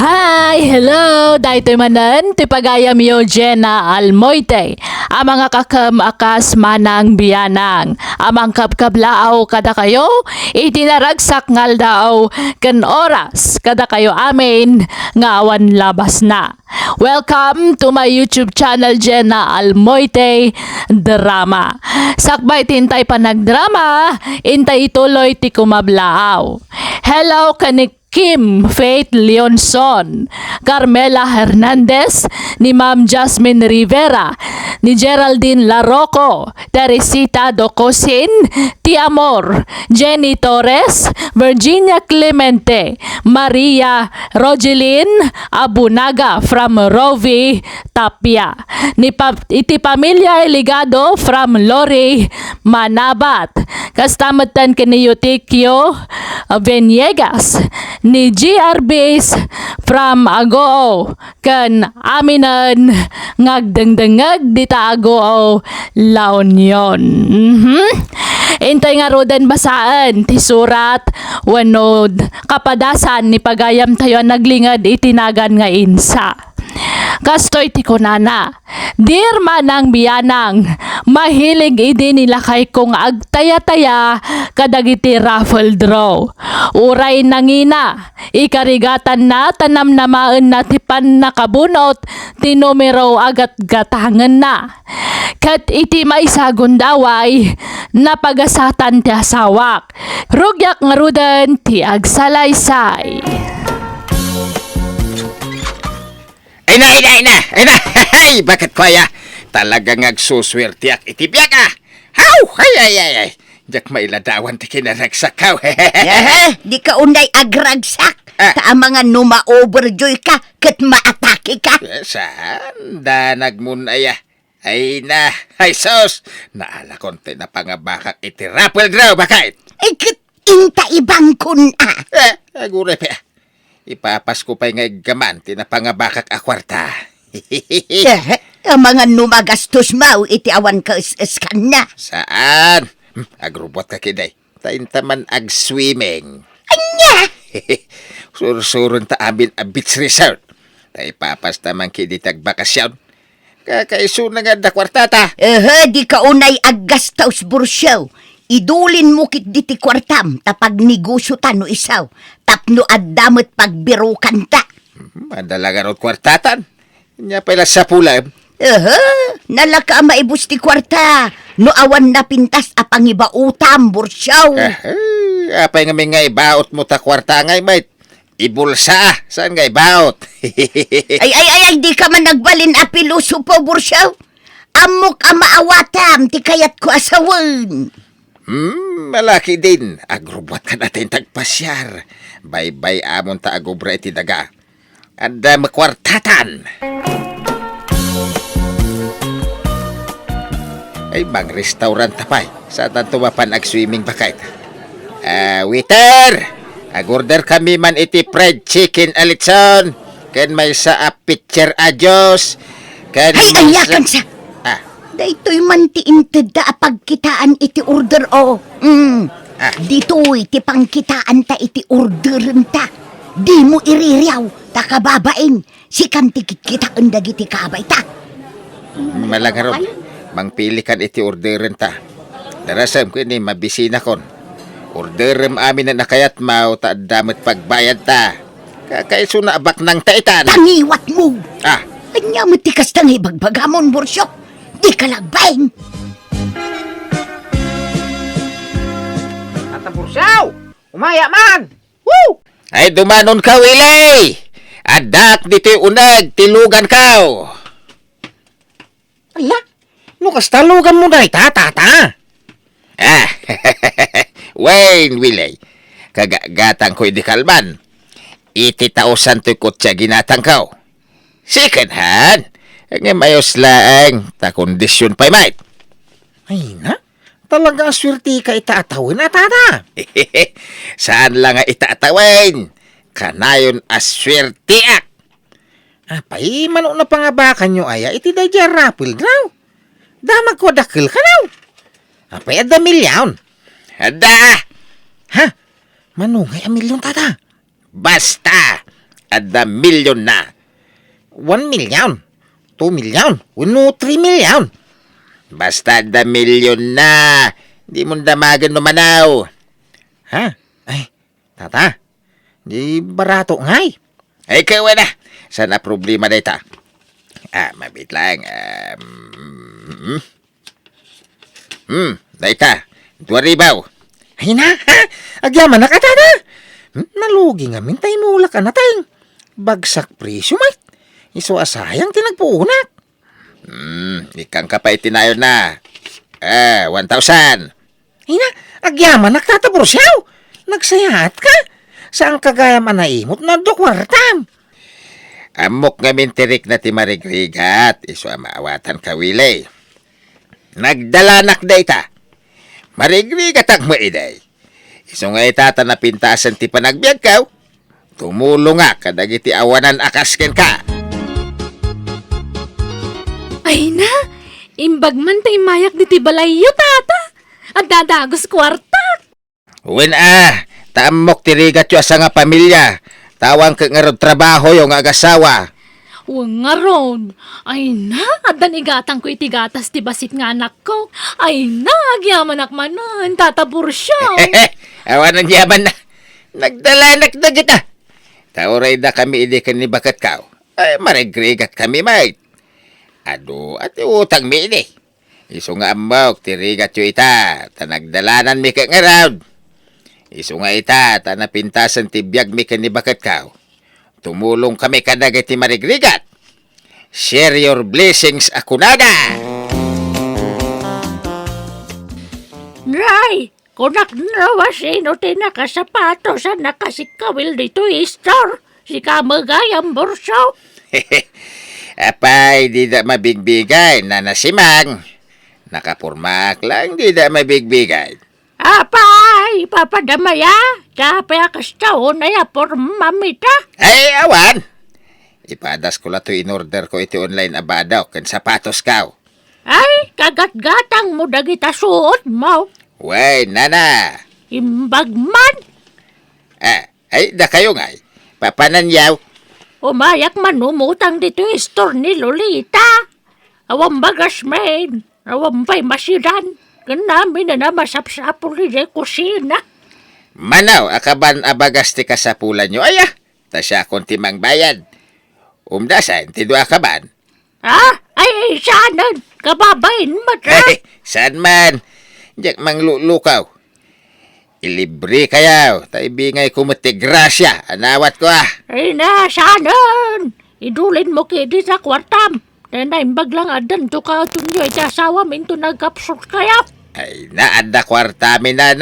Hi! Hello! Dahito manan, ti pagayam yo Jenna Almoite. Amang akam-akas manang biyanang. Amang kapkablaaw kada kayo, itinaragsak ngal daw ken oras kada kayo amin nga awan labas na. Welcome to my YouTube channel Jenna Almoite Drama. Sakbay tintay pa nagdrama, intay ituloy ti kumablaaw. Hello kanik Kim Faith Leonson, Carmela Hernandez, ni Ma'am Jasmine Rivera, ni Geraldine Larroco, Teresita Docosin, Ti Amor, Jenny Torres, Virginia Clemente, Maria Rogeline Abunaga from Rovi, Tapia, iti pamilya Ligado from Lori, Manabat, kastamatan kini Eutikio Veniegas, ni GRBs from Agoo kan aminan ngagdengdengag dita Agoo La Union. Intay nga rodan basaan ti surat wanod kapadasan ni pagayam tayo naglingad itinagan nga insa. Kastoy ti kunana, dear manang biyanang, mahilig idi nila kay kong agtaya-taya kadagiti raffle draw. Uray nangina, ikarigatan na tanam namaan na tipan nakabunot, ti numero agat gatangan na. Kat iti may sagundaway, napagasatan ti asawak. Rugyak nga rudan ti agsalaysay. Ay na! Ay, bakit kaya? Talagang agsuswertiak itibiyak ah! Haw! Ay! Diyak mailadawan ti kinaragsak ka. Di ka unay agragsak. Ta mga numa-overjoy ka kat maatake ka. Saan? Danag mun aya. Ay na! Ay sos! Naala konti na pangabakak iti raffle draw bakit? Ay kat inta ibang kun Agure pa. Ipapas ko pa'y nga gaman, tinapangabakak akwarta. Ang mga numagastos mau, iti awan ka iskan na. Saan? Agrobot ka kiday. Taintaman ag-swimming. Anya? Sursurun ta amin a beach resort. Ta ipapas naman kiditag bakasyon. Kakaiso na nga da kwartata. Di ka unay aggastos bursyaw. Idulin mo kit diti kwartam, tapag negosyo tano isaw, tapno addamot pagbirukan ta. Madalaga ron kwartatan. Nya pala sa pula. Nalaka maibus ti kwarta, no awan na pintas apang iba utam, bursyaw. Apay nga may nga ibaot mo ta kwarta ngay, mate. Ibulsa, saan nga ibaot? ay, di ka man nagbalin apiluso po, bursyaw. Amok amaawatam, ti kayat ko asawan. Malaki din. Agrobot ka natin tagpasyar. Bye-bye amon ta agobra iti daga. Anda makwartatan. Ay, bang restaurant tapay. Saan tumapan ag-swimming bakit? Waiter! Ag-order kami man iti fried chicken alitson. Ken may sa pitcher ajos. Ken Ay, ayakan sa... Daytoy man ti inted da pagkitaan iti order o. Ditoy ti pangkitaan ta iti orderen ta. Di mo iririyaw, ta kababain. Sikan ti kitkitaan dagiti kabay ta. Malangarod, mangpili kan iti orderen ta. Darasam ko ini mabisina kon. Orderem amin na nakayat mau ta damat pagbayad ta. Kakaiso na abak ng taitan. Tangiwat mo. Anya mo tikas tangi bagbagamon borsyok. Di ka lagbain! Bursaw! Umaya man! Woo! Ay dumanon ka, Willie! Adak dito'y unag, tilugan ka! Ala, nukas talugan mo na tata. Wayne, Willie, kagagatang ko'y di kalban. Iti tausan to'y kutsa ginatang ka. Second hand! Ang mayos laang, ta kondisyon pa'y mate. Ay na, talaga aswerte ka itaatawin na tata. Saan lang nga itaatawin? Kanayon aswertiak. Apay, mano na pangabakan nyo aya, iti da dya rapil draw. Damag ko dakil ka daw. Apay, ada milyon. Ada! Ha? Manungay a milyon tata. Basta! Ada milyon na. 1 million, 2 million, uno 3 million. Basta ada milyon na. Di mo damagan numanaw. Ha? Ay, tata, di barato ngay. Ay, kawa na. Sana problema na ita. Mabit lang. Daita. 2,000. Ay na, ha? Agyaman na ka, tata. Nalugi nga mintay mo ka na tayong. Bagsak presyo, mate. Iso asayang tinagpuunak. Ikang kapay tinayon na. 1,000. Ay na, agyaman nagtatapos siyaw. Nagsayahat ka. Saan kagaya manaimot na dokwartam? Amok nga mintirik na ti marigrigat. Iso maawatan ka, Willie. Nagdalanak da ita. Marigrigat ang maiday. Iso nga itata na pintasan ti panagbiag ka. Tumulong nga kadagiti awanan akasken ka. Ay na, imbag man tay mayak di tibalayo, tata. At dadagos kwarta. Uwin taamok tirigat yo asa nga pamilya. Tawang ka nga rod trabaho yung agasawa. Nga ron. Ay na, adan igatang ko itigatas ti basit nga anak ko. Ay na, agyaman akmanan, tatapur siya. Awanan yaman na. Nagdalanak na kita. Tauray na kami hindi ka ni bakat kao. Ay, marigrigat kami, mate. Ado, at utang mi ini. Iso nga amok, tirigat yo ita. Tanagdalanan mi ka nga round. Iso nga ita, tanapintasan ti biyag mi ka ni bakat kao. Tumulong kami kadagay ti marigrigat. Share your blessings, akunada. Nay, kunak nawa sino tinakasapato sa nakasikawil dito store. Si kamagayang burso. Apay, di da mabigbigay na nasimang. Nakapurmak lang, di da mabigbigay. Apay, papadamaya. Kapaya kastaon na ya por mamita. Ay, awan! Ipadas ko lato in-order ko iti online abadaw kan sapatos kaw. Ay, kagat-gatang mo dagita suot mo. Way, nana! Imbag man. Ay, da kayo nga. Papananyaw. Umayak man umutang dito yung store ni Lolita. Awang bagas main. Awang pa'y masiran. Ganami na masapsapol ni kusina. Manaw, akaban abagas ti kasapulan nyo. Ay, tasya akong timang bayad. Umdasan, ti dua akaban. Ay, sanan. Kababain mo ta. Hey, saan man? Diyak manglulukaw. Ilibre kayaw. Taibingay kumati grasya. Anawat ko Ay na, sanan. Idulin mo kidi sa kwartam. Naimbag lang adan to ka tunyo iti asawa minto nagkapsot kaya. Ay, naada kwarta mi na.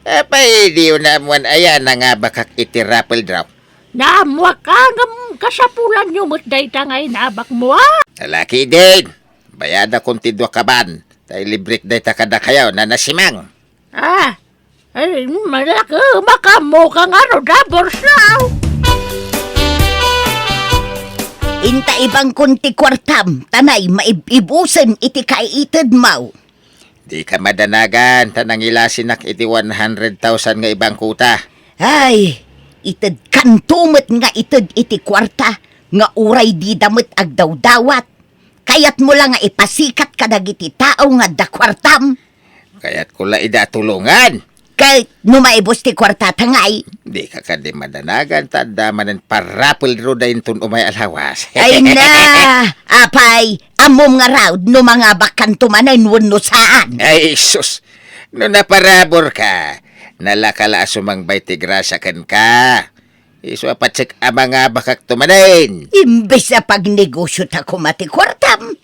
Apay, di yun namuan ayan na nga bakak iti raffle drop. Naamwak ka ng kasapulan nyo mo't dayta ngay nabak mo Lalaki din. Bayada kong tidwa kaban. Tay librik day takada kayaw na nasimang. Ay, malaki makamo ka nga ro dabor saw. Inta ibang kunti kwartam, tanay maibusen iti kaiitid mau. Di ka madanagan. Tanang ilasinak iti 100,000 nga ibang kuta. Ay, itid kantumit nga itid iti kwarta, nga uray di damit agdaw-dawat. Kayat mo lang nga ipasikat kadag iti tao nga da kwartam. Kaya't kula ida tulungan. Kay numaibos ti kwarta tangay. Di ka ka di madanagan. Tanda manan parapil ro dahin tun umay alawas. Ay na, apay, amom nga raw, no mga bakan tumanay no saan. Ay, sus. No naparabor ka. Nalakala sumangbay ti grasya kan ka. Iso apatsik ama nga bakak tumanain. Imbes na pagnegosyo ta kumati kwartam.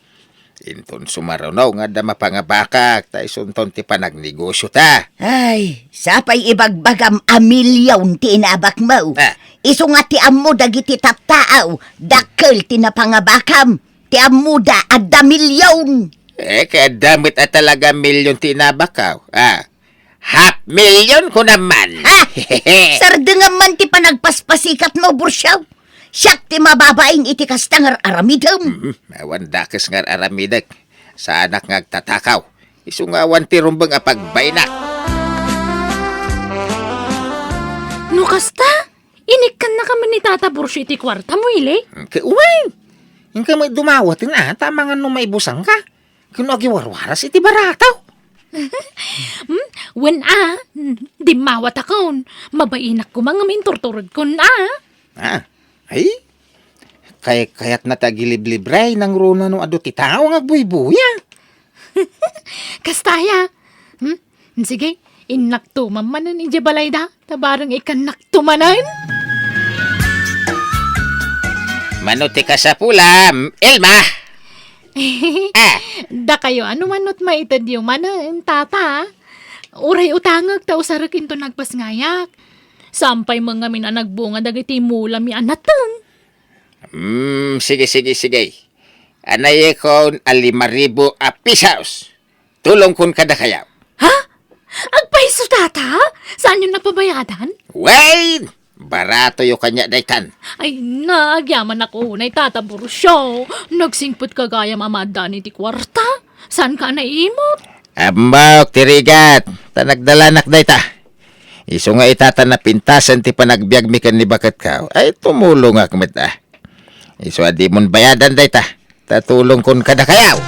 Inton sumarunaw nga dama pa nga bakak. Tay sunton ti panagnegosyo ta. Ay, sapay ibagbagam amilyaw ti inabak mo. Iso nga ti ammo dagiti tattaaw, dakkel ti napangabakam. Ti ammo da adda milyaw. Kaya damit at talaga milyon tinabakaw. 500,000 ko naman. Sardengan man ti panagpaspasikat mo, bursyaw. Siyak ti mababaing iti kastangar aramidam. Awan dakes nga aramidak. Sa anak nga tatakaw. Isu nga awan ti rumbang apagbaynak. No kasta, inikan na kami ni Tata Bursyo iti kwarta mo, ili? Uway! Yung ka may dumawatin tama nga no may busang ka. Kano agiwarwaras iti barataw. Wen di mawat akon. Mabainak ko mga minturturod kon Ay? Kaya't natagiliblibray ng runa no ado ti tao nga buy-buya. Kastaya. Sige, inaktuman manan ni Jabalayda. Tabarang ikan naktumanan. Manuti ka sa pulam, Elma! Da kayo, ano manot maitad yung manan, tata? Uray utangag, tao sa rakinto nagpasngayak. Sampay mga nagbunga dagiti mula mi anatang. Sige. Anay kon 5,000 pisos. Tulong kun kada kayaw. Ha? Agpaiso, tata? Saan yung napabayadan? Wait! Barato yung kanya daytan. Ay, nagyaman ako na Tata Bursyo. Nagsingput kagaya mamada ni ti kwarta. Saan ka naimot? Ambak, tirigat. Tanagdalanak dayta. Iso nga itata na pintasan ti panagbiag mi kan ni bakat ka. Ay, tumulong akmet Iso adi mon bayadan dayta. Tatulong kun kada kayaw.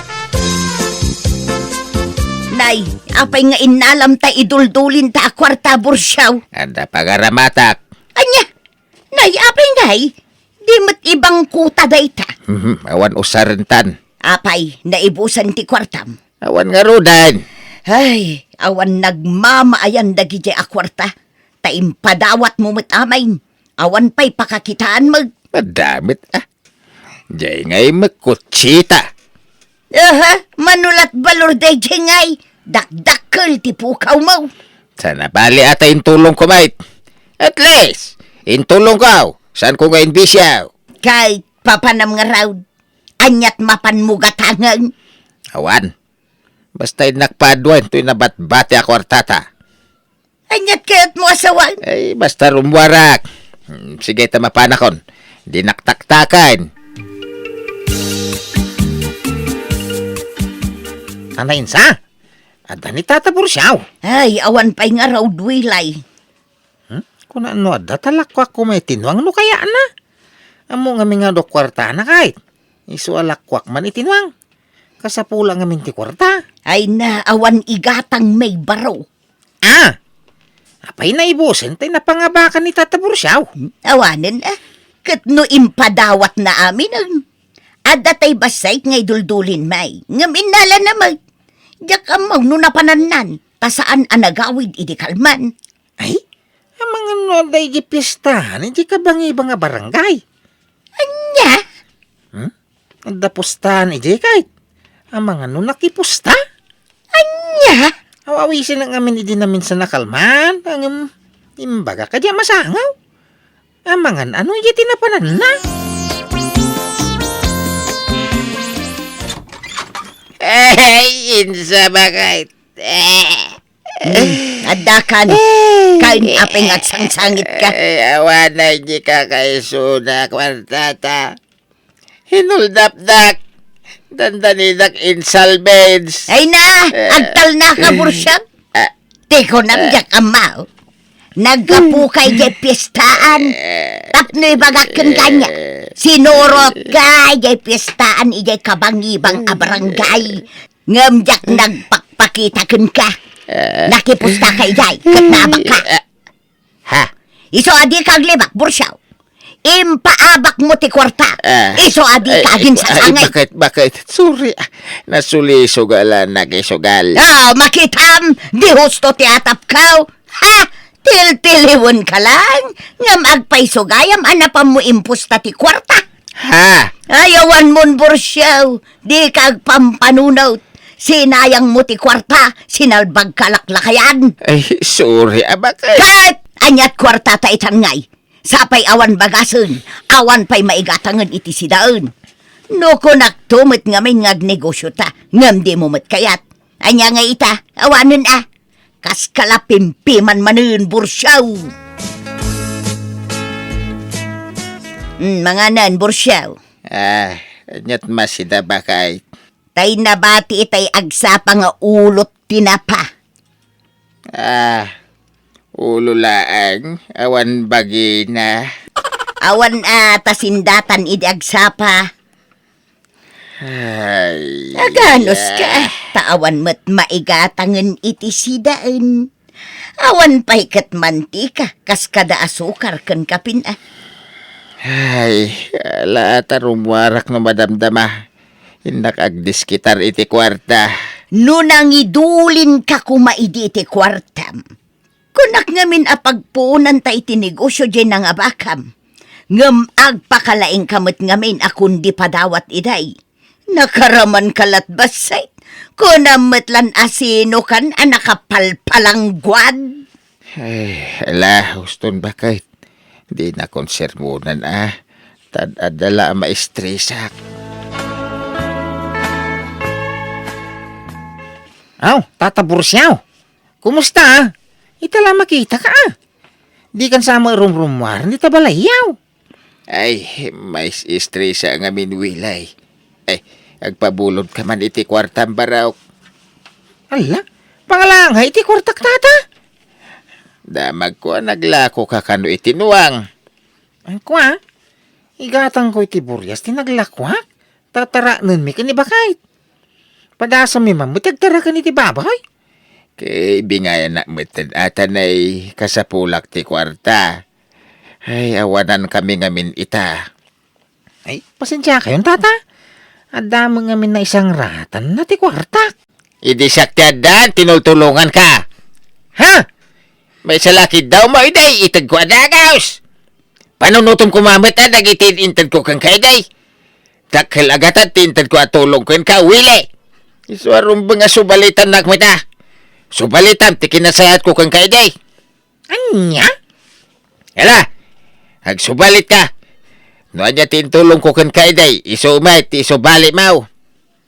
Nay, apay nga inalam ta iduldulin ta kwarta Bursyo. Ada pagaramatak. Anya, nay, apay ngay, di mat ibang kuta dayta. Awan usarentan. Apay, naibusan ti kwartam. Awan nga rudan. Ay, awan nagmamaayan dagi jay akwarta. Taimpadawat mo amay. Awan pa'y pakakitaan mag. Madamit Jay ngay magkutsita. Manulat balor day jay ngay. Dakdakkel ti pukaw mo. Sana bali ata intulong ko, mate. At least, intulong ka. Saan ko nga imbisyaw? Kay papanam nga raw. Anyat mapan mo gatangan. Awan. Basta nakpadwan, to'y nabatbati ako artata. Anyat kaya't mo asawan. Ay, basta rumwarak. Sige, tamapanakon. Di naktaktakan. Anayin sa? Ada ni Tata Bursyo. Ay, awan pa'y nga raw duwilay. Kung ano ada talakwa ko may tinwang no kaya na. Amo nga nga do kwarta na kahit. Isu alakwak man itinwang. Kasapula nga minti kwarta. Ay na, awan igatang may baro. Apay na ibusin tayo napangabakan ni Tata Bursyo. Awanin kat no impadawat na amin Ada tay basay ngay duldulin may. Ngam inala naman. Diyak amaw no napanannan. Tasaan anagawid idikalman. Ay, ang mga noday di pistahan, hindi ka bangi ba nga barangay? Anya? Ang dapustahan, hindi kahit. Ang mga nakipusta? Anya? Awawisin ang amin hindi namin sa nakalman. Ang imbaga ka diya masangaw. Ang mga hindi tinapanan na. Insa bakit? Adakan. Kain apeng at sangsangit ka. Awan na hindi ka kaiso na kwartata. Hinuldap-dak. Dandanidak insalvage. Ay na, agtal na ka, Bursyo. Tiko namjak amaw. Nagkapukay jay pistaan. Tapno'y bagakan kanya. Sinurot ka jay pistaan ijay kabangibang abarangay. Ngamjak nagpakpakitakan ka. Nakipusta ka ijay, katnabak ka. Ha? Iso adi kag libak, Bursyo. Impaabak mo ti kwarta. Iso adi kagin sa sangay. Bakit? Sorry. Nasulisog ala nagisugal. Makitam, di husto ti atap kaw. Ha? Til-tiliwan ka lang. Ngam agpaisugayam, anapam mo impusta ti kwarta. Ha? Ayawan mon, Bursyo. Di kag pampanunaw. Sinayang mo ti kwarta, sinalbag kalaklakayan. Ay, sorry. Bakit? Kat! Anyat kwarta ta itangay. Sapay awan bagasun, awan pa'y maigatangan iti sidaan. No ko naktumit nga may ngagnegosyo ta, ngam di mo kayat. Anya nga ita, awanan kas kalapimpiman manun, Bursyo. Mga nan, Bursyo. Anyat masida bakay. Tay nabati itay agsapa nga ulot tinapa. Ululaang, awan bagi na. Awan tasindatan idi agsapa. Ay, Aganos ka, taawan mo't maigatangan iti sidaan. Awan pa'y kat mantika, kas kada asukar kan kapin Ay, ala tarumwarak no madamdama. Hindak agdiskitar iti kwarta. Nunang idulin ka kumaidi iti kwartam. Kunak ngamin apagpuunan ta iti negosyo dyan ng abakam. Ngam agpakalaing kamot ngamin akong di padawat iday. Nakaraman kalat basay. Kunamatlan asino kan nakapalpalang gwad. Ay, ala, huston ba kahit? Di na konsermonan Tad adala maestresak. Aw, Tata Bursyaw. Kumusta? Itala makita ka Di kan sama rumrumwar, di tabalayaw. Ay, may estresa nga minwilay. Ay, agpabulod ka man iti kwartang baraok. Ala, pangalangay iti kwartak tata. Damag ko naglako ka kano itinuang. Ang kwa, igatang ko iti buryas, tinaglakwa. Tataraanan mi kanibakait. Padasa mi mamutag tarakan iti babay. Kay bingayan na matan atan ay kasapulak ti kwarta. Ay, awanan kami ngamin ita. Ay, pasensya kayon tata. Adamo ngamin na isang ratan na ti kwartak. Idi saktiadan, tinultulungan ka. Ha? May salakid daw mo, iday, itag ko adagaws. Panunutom kumamit dagitin intad ko kang kaiday. Takil agatan, tintad ko atulong ko ka, wili. Iswarum ba nga subalitan nakmita? Subalitan, tikinasayat ko kang kaiday. Anya? Hala, agsubalit ka. No anya tintulong ko kang kaiday, isumay, isubali mau.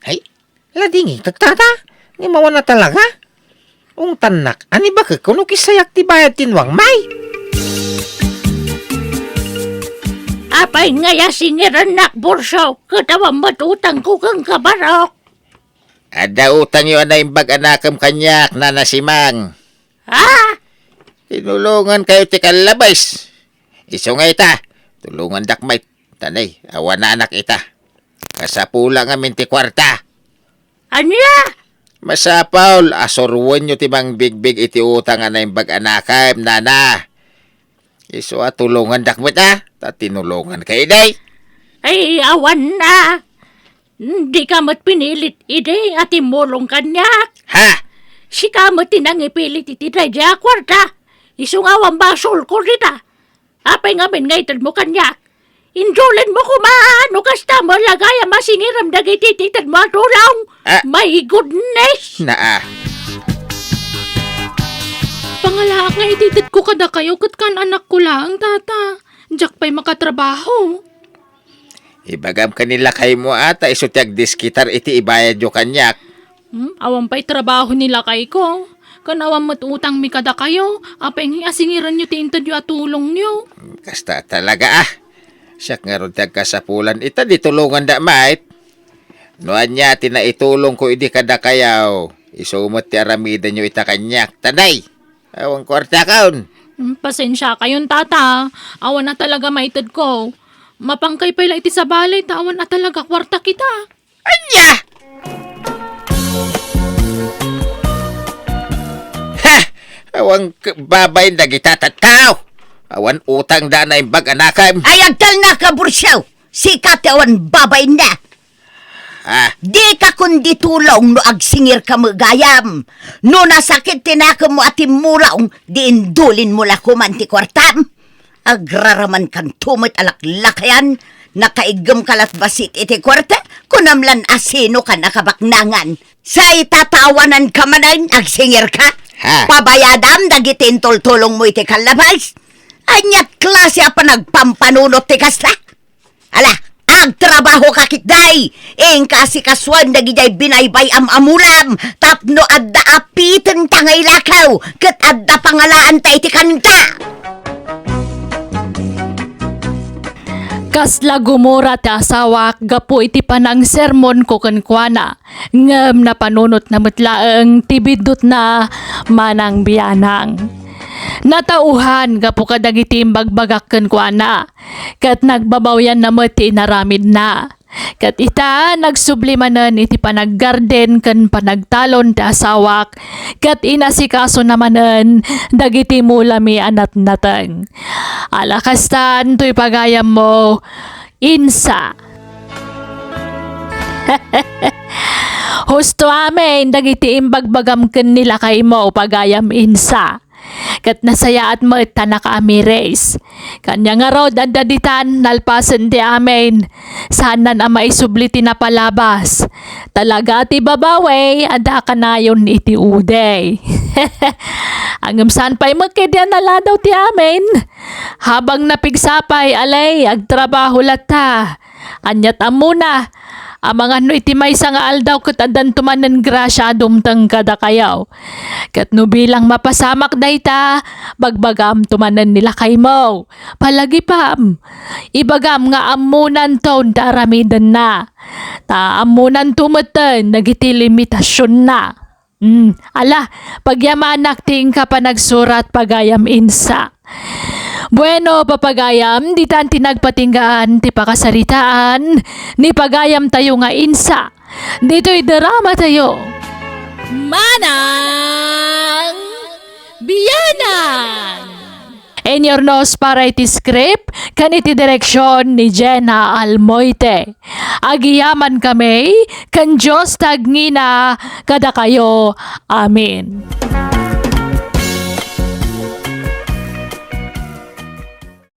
Ay, ladingi tagtata. Ni mawa na talaga. Ung tanak, ani ba ka kuno kisayak ti bayad tinwang may? Apay nga yasingiran nak Bursyaw, katawang matutang ko kang kabarok. Ada utang yun na imbag anakam kanyak na nasimang. Ha? Tinulungan kayo ti kalabais. Iso nga ita, tulungan dakmay. Tanay, awan na anak ita. Kasapula nga min ti kwarta. Anya? Masapaul, asorwan nyo ti bang bigbig iti utang nga na imbag anakam, nana. Iso tulungan dakmay ta, tinulungan kayo day. Ay, awan na. Di ka mo't pinilit ide at imulong kanyak. Ha? Si ka mo't tinangipilit iti radya kwarta. Isungawang basol ko rita. Apay ngamin ngaitad mo kanyak. Indulin mo kumaano kasta mo lagaya masingiram dagiti titad mo tulong. My goodness! Naa. Pangalaak nga ititit ko kada kayo kat kan anak ko lang, tata. Diyak pa'y makatrabaho. Ibagam kanila kay mo ata isutyak diskitar iti ibayad yo kanyak. Awan pa'y trabaho nila kay ko. Kanawan mo't utang mi kada kayo. Apay nga asingiran nyo tintad yu at tulong nyo. Kasta talaga Siyak nga ron kasapulan ita di tulungan da mait. Noan niya tinaitulong ko idi kada kayaw. Isumot ti aramida nyo ita kanyak. Tanay! Awang kwarta kaon. Pasensya kayon, tata. Awan na talaga maitad ko. Mapangkay pala iti sa balay, tawan na talaga kwarta kita. Anya! Ha! Awang babay na gitatataw. Awan utang da na imbag anakam. Ay agtal na ka, Bursyaw. Sikat awan babay na. Di ka kundi tulong no agsingir ka magayam. No nasakit tinaka mo atim mulaong, di indulin mo la kumanti kwartam. Agraraman kang tumit alaklakayan, nakaigam kalat basit iti kwarta, kunamlan asino ka nakabaknangan. Sa itatawanan ka manayin, agsingir ka. Pabayadam, dagitin tultulong mo iti kalabas. Anyat klase pa nagpampanunot ti kasla. Ala, agtrabaho ka kitday. Ing kasi kaswan dagijay binaybay amulam. Tapno adda apitin tangay lakaw. Kat adda pangalaan ta iti kanta. Kasla gumura ti asawak, gapo iti panang sermon ko kankwana. Ngem na panunot na mutlaeng tibidot na manang biyanang. Natauhan ka po kadagiti bagbagakken ko ana. Kat nagbabawyan na mati naramid na. Kat ita nagsublimanan iti panaggarden ken panagtalon ti asawak. Kat inasikaso namanen dagiti mulami anat nateng. Alakastan to'y pagayam mo, Insa. Husto amin, dagiti imbagbagam ken nila kay mo pagayam Insa. Kat nasaya at mo tanaka amires. Kanya nga rod ang daditan nalpasan di amin. Sanan ang maisubliti na palabas. Talaga ti babawe, ada ka na yun iti uday. Ang saan pa'y magkidyan na daw ti amin. Habang napigsapay, alay, agtrabaho lata. Anyat amuna. Ang mga iti may nga aldaw kat adan tumanan grasya dumtang kada kayaw. Kat no bilang mapasamak na ita, bagbagam tumanan nila kay mo. Palagi pam, ibagam nga amunan ton daramidan na. Ta amunan tumatan, nagiti limitasyon na. Ala, pagyamanak ting ka pa nagsurat pagayam Insa. Bueno, papagayam, di tan tinagpatinggaan, ti pakasaritaan, ni pagayam tayo nga Insa. Dito'y drama tayo. Manang Biyanan! In your nose para iti script, kaniti direksyon ni Jenna Almoite. Agiyaman kami, kan Diyos tagngina, kada kayo. Amen.